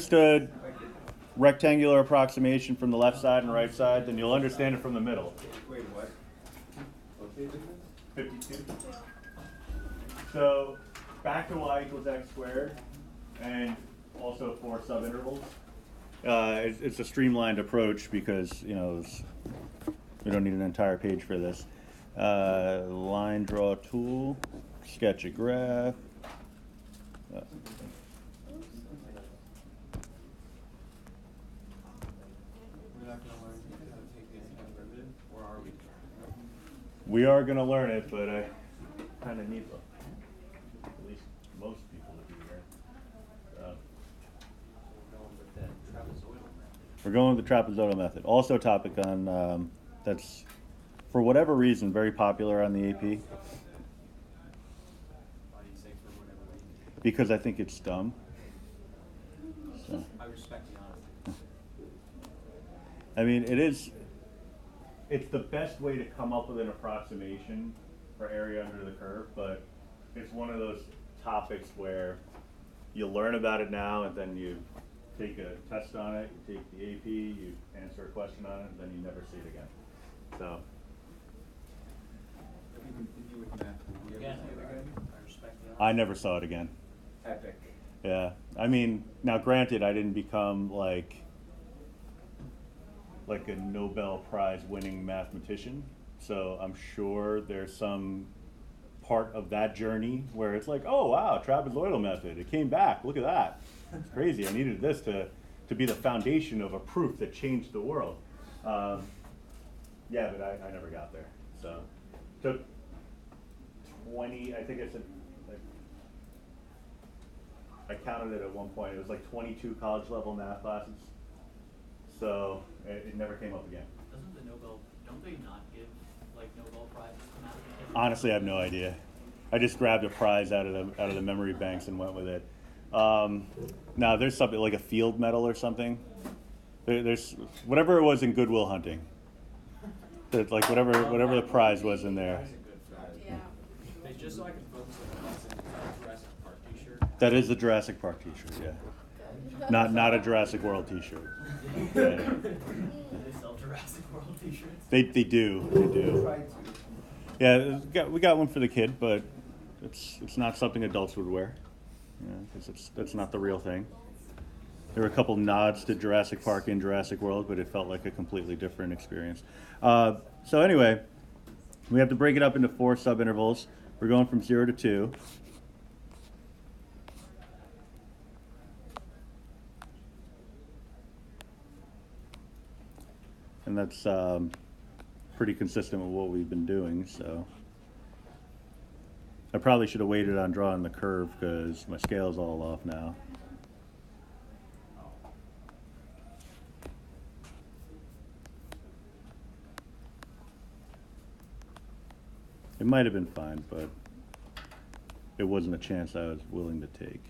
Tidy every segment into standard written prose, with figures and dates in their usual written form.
understood rectangular approximation from the left side and right side, then you'll understand it from the middle. Wait, what? 52. So back to y equals x squared, and also for subintervals. It's a streamlined approach because, you know, we don't need an entire page for this. Line draw tool, sketch a graph. We are going to learn it, but I kind of need at least most people to be here. So. We're going with the trapezoidal method. Also a topic on that's, for whatever reason, very popular on the AP. Why do you say for whatever reason? Because I think it's dumb. So. I respect the honesty. I mean, it's the best way to come up with an approximation for area under the curve, but it's one of those topics where you learn about it now and then you take a test on it, you take the AP, you answer a question on it, and then you never see it again. So. If you continue with math, will you ever see it again? I respect the honesty. I never saw it again. Epic. Yeah. I mean, now granted, I didn't become like a Nobel Prize winning mathematician. So I'm sure there's some part of that journey where it's like, oh wow, trapezoidal method, it came back, look at that. It's crazy, I needed this to be the foundation of a proof that changed the world. Yeah, but I never got there. So took 20, I think I said, like, I counted it at one point, it was like 22 college level math classes. So it never came up again. Doesn't the Nobel, don't they not give like Nobel Prizes to mathematicians? Honestly, I have no idea. I just grabbed a prize out of the memory banks and went with it. Now there's something like a field medal or something. There's whatever it was in Good Will Hunting. That, like whatever the prize was in there. That's a good strategy. Yeah. Hey, just so I can focus on the lesson, Jurassic Park t-shirt. That is the Jurassic Park T-shirt, yeah. Not a Jurassic World T-shirt. Yeah. Do they sell Jurassic World t-shirts? They do. Yeah, we got one for the kid, but it's not something adults would wear. Because that's not the real thing. There were a couple nods to Jurassic Park and Jurassic World, but it felt like a completely different experience. So anyway, we have to break it up into 4 subintervals. We're going from 0 to 2. And that's pretty consistent with what we've been doing, so. I probably should have waited on drawing the curve because my scale's all off now. It might have been fine, but it wasn't a chance I was willing to take.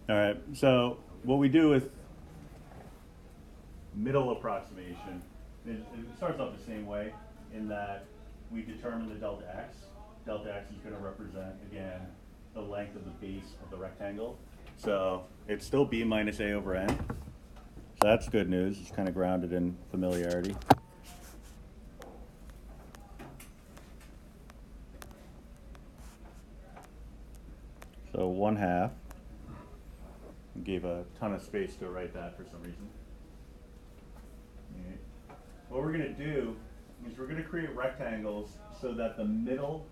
All right, so what we do with middle approximation is it starts off the same way in that we determine the delta x. Delta x is going to represent, again, the length of the base of the rectangle. So it's still b minus a over n. So that's good news. It's kind of grounded in familiarity. So 1/2. Gave a ton of space to write that for some reason. Okay. What we're going to do is we're going to create rectangles so that the middle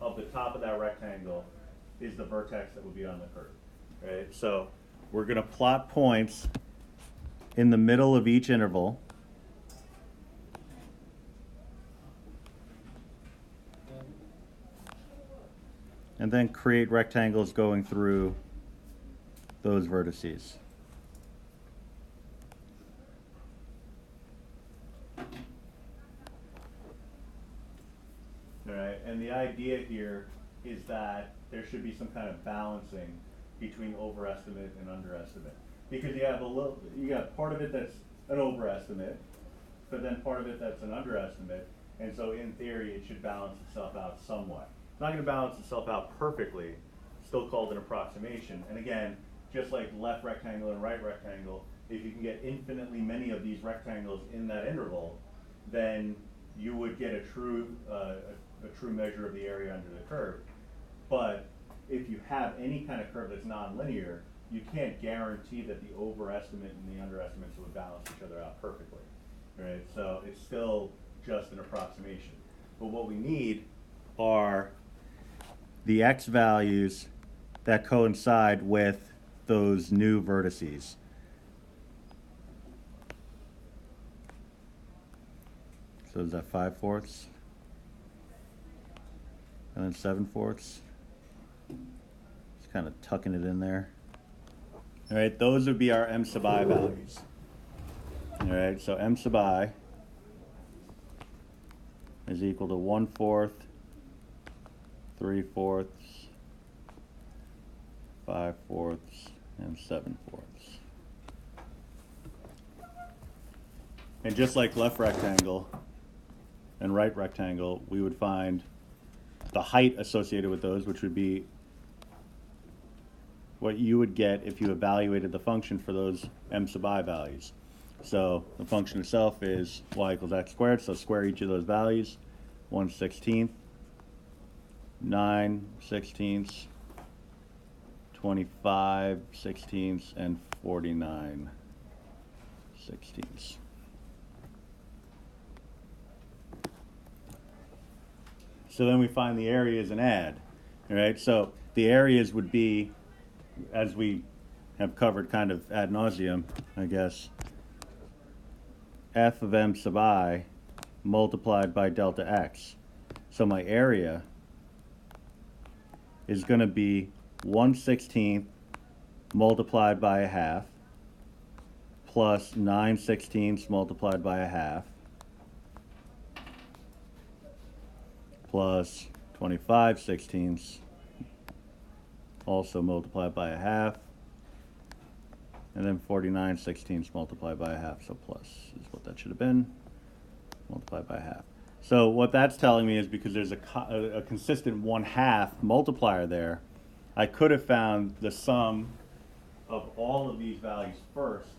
of the top of that rectangle is the vertex that would be on the curve. Right? So we're going to plot points in the middle of each interval. And then create rectangles going through those vertices. All right, and the idea here is that there should be some kind of balancing between overestimate and underestimate, because you got part of it that's an overestimate, but then part of it that's an underestimate, And so in theory, it should balance itself out somewhat. It's not going to balance itself out perfectly, still called an approximation. And again, just like left rectangle and right rectangle, if you can get infinitely many of these rectangles in that interval, then you would get a true measure of the area under the curve. But if you have any kind of curve that's nonlinear, you can't guarantee that the overestimate and the underestimates would balance each other out perfectly, right? So it's still just an approximation. But what we need are the x values that coincide with those new vertices. So is that 5/4? And then 7/4? Just kind of tucking it in there. All right, those would be our m sub I values. All right, so m sub I is equal to 1/4, 3/4, 5/4, and 7/4. And just like left rectangle and right rectangle, we would find the height associated with those, which would be what you would get if you evaluated the function for those m sub I values. So the function itself is y equals x squared, so square each of those values. 1/16, 9/16, 25/16, and 49/16. So then we find the areas and add, all right? So the areas would be, as we have covered kind of ad nauseum, I guess, f of m sub I multiplied by delta x. So my area is going to be 1/16 multiplied by a half plus 9/16 multiplied by a half plus 25/16 also multiplied by a half, and then 49/16 multiplied by a half, so plus is what that should have been, multiplied by a half. So what that's telling me is because there's a consistent 1/2 multiplier there, I could have found the sum of all of these values first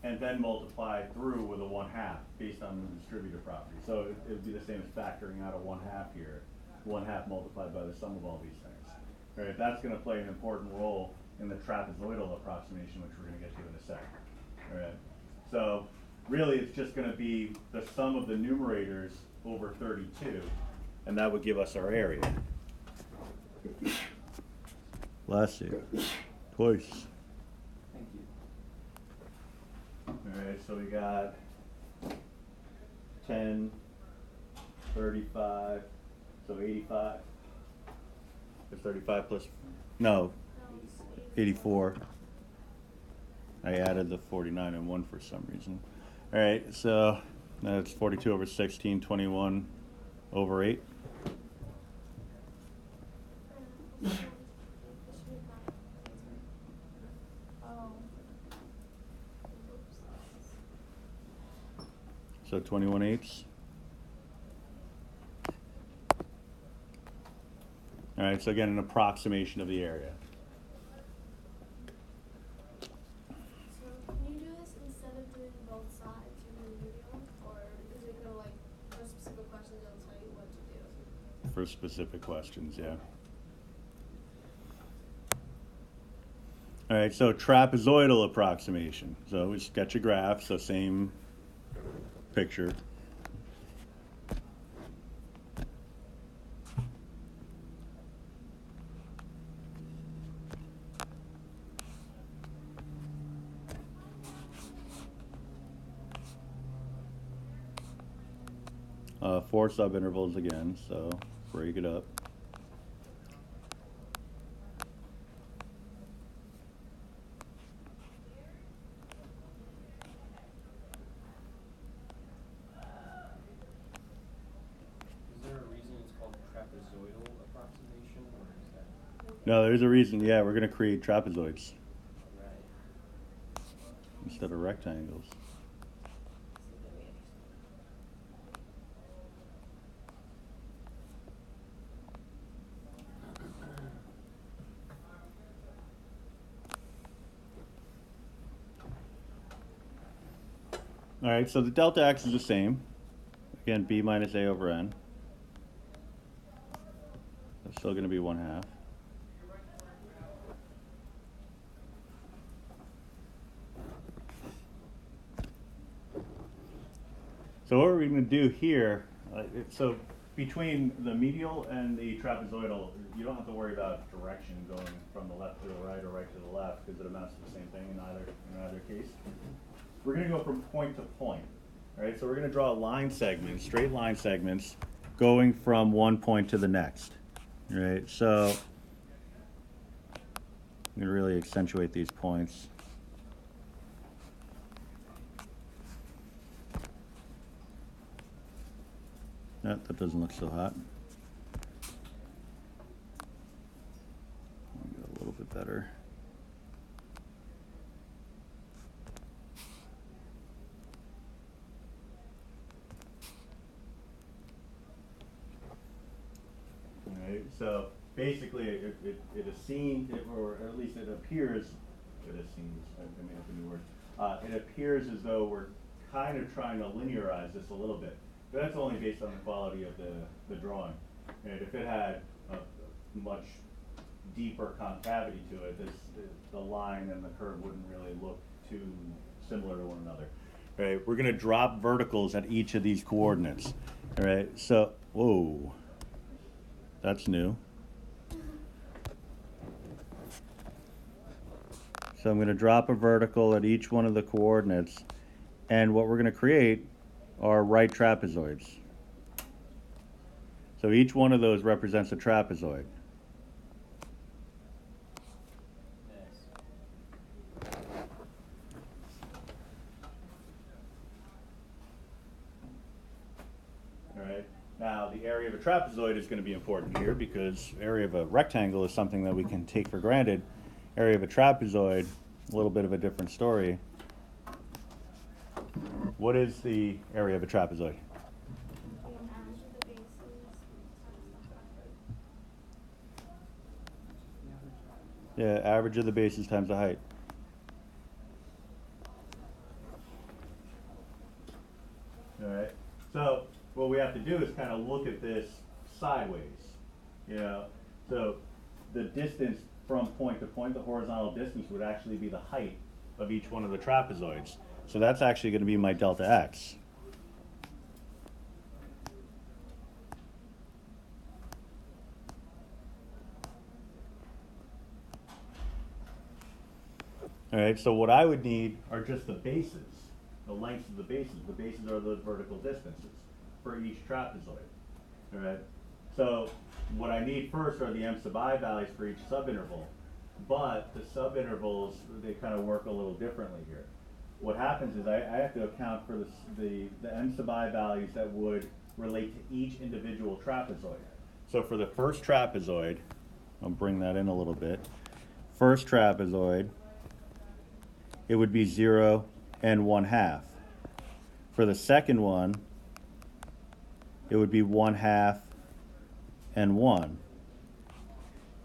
and then multiply through with a 1/2 based on the distributive property. So it would be the same as factoring out a 1/2 here, 1/2 multiplied by the sum of all these things. All right, that's going to play an important role in the trapezoidal approximation, which we're going to get to in a second. All right, so really it's just going to be the sum of the numerators over 32, and that would give us our area. Bless you. Twice. Thank you. All right, so we got 10, 35, so 85. It's 35 plus, no, 84. I added the 49 and 1 for some reason. All right, so that's 42 over 16, 21 over 8. So 21/8. All right, so again, an approximation of the area. So can you do this instead of doing both sides in the video? Or is it gonna, like, for specific questions, it'll tell you what to do? For specific questions, yeah. All right, so trapezoidal approximation. So we sketch a graph, so same picture. Four subintervals again, so break it up. Is there a reason it's called trapezoidal approximation, or is that No, there's a reason. Yeah, we're going to create trapezoids right? instead of rectangles. All right, so the delta x is the same. Again, b minus a over n. That's still going to be 1/2. So what we're going to do here, so between the medial and the trapezoidal, you don't have to worry about direction going from the left to the right or right to the left, because it amounts to the same thing in either case. We're going to go from point to point. All right, so we're going to draw line segments, straight line segments, going from one point to the next. All right, so I'm going to really accentuate these points. That doesn't look so hot. A little bit better. All right, so basically it is seen, or at least it appears, it is seen, I made up a new word. It appears as though we're kind of trying to linearize this a little bit. But that's only based on the quality of the drawing. And if it had a much deeper concavity to it, the line and the curve wouldn't really look too similar to one another. All right, we're going to drop verticals at each of these coordinates. All right, so, whoa, that's new. So I'm going to drop a vertical at each one of the coordinates, and what we're going to create are right trapezoids. So each one of those represents a trapezoid. All right. Now the area of a trapezoid is going to be important here, because area of a rectangle is something that we can take for granted. Area of a trapezoid, a little bit of a different story. What is the area of a trapezoid? Yeah, average of the bases times the height. All right. So what we have to do is kind of look at this sideways. You know, so the distance from point to point, the horizontal distance, would actually be the height of each one of the trapezoids. So that's actually going to be my delta x. All right, so what I would need are just the bases, the lengths of the bases. The bases are those vertical distances for each trapezoid. All right, so what I need first are the m sub I values for each subinterval, but the subintervals, they kind of work a little differently here. What happens is I have to account for the m sub I values that would relate to each individual trapezoid. So for the first trapezoid, I'll bring that in a little bit. First trapezoid, it would be 0 and 1/2. For the second one, it would be 1/2 and 1.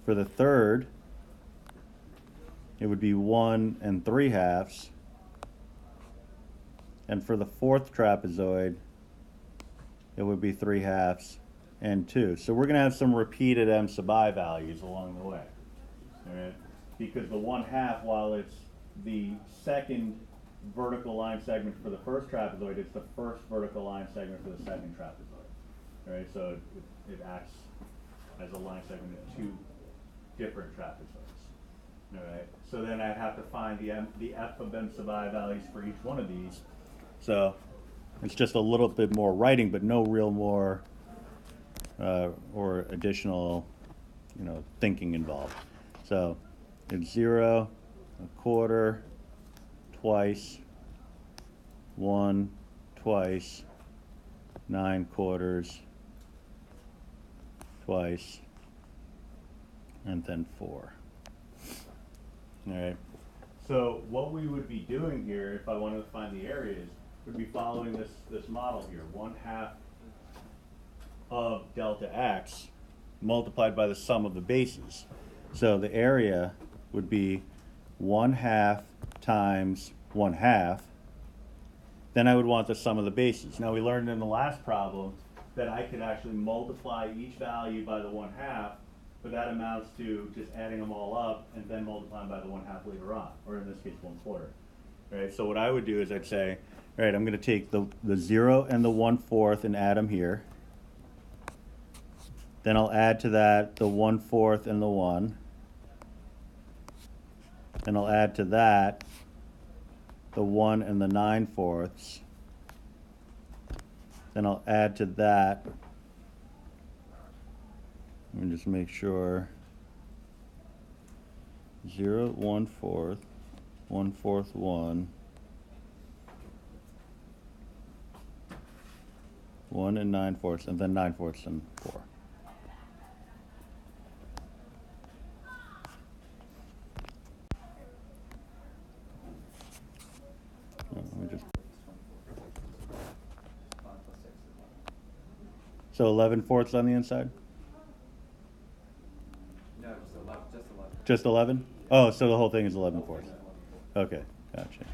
For the third, it would be 1 and 3/2. And for the fourth trapezoid, it would be 3/2 and 2. So we're going to have some repeated m sub I values along the way. All right? Because the 1/2, while it's the second vertical line segment for the first trapezoid, it's the first vertical line segment for the second trapezoid. All right? So it acts as a line segment of two different trapezoids. All right? So then I have to find the f of m sub I values for each one of these. So it's just a little bit more writing, but no real more or additional, thinking involved. So it's 0, 1/4, twice, 1, twice, 9/4, twice, and then 4. All right. So what we would be doing here, if I wanted to find the areas, would be following this model here. 1/2 of delta x multiplied by the sum of the bases. So the area would be 1/2 times 1/2. then I would want the sum of the bases. Now we learned in the last problem that I could actually multiply each value by the 1/2, but that amounts to just adding them all up and then multiplying by the 1/2 later on, or in this case 1/4. Right? So what I would do is I'd say, all right, I'm going to take the 0 and the 1/4 and add them here. Then I'll add to that the 1/4 and the 1. Then I'll add to that the 1 and the 9/4. Then I'll add to that, let me just make sure, 0, 1/4, 1/4, 1, 1 and 9/4, and then 9/4 and 4. Let me just, so 11/4 on the inside? No, just 11. Just 11? Oh, so the whole thing is 11/4. Okay, gotcha.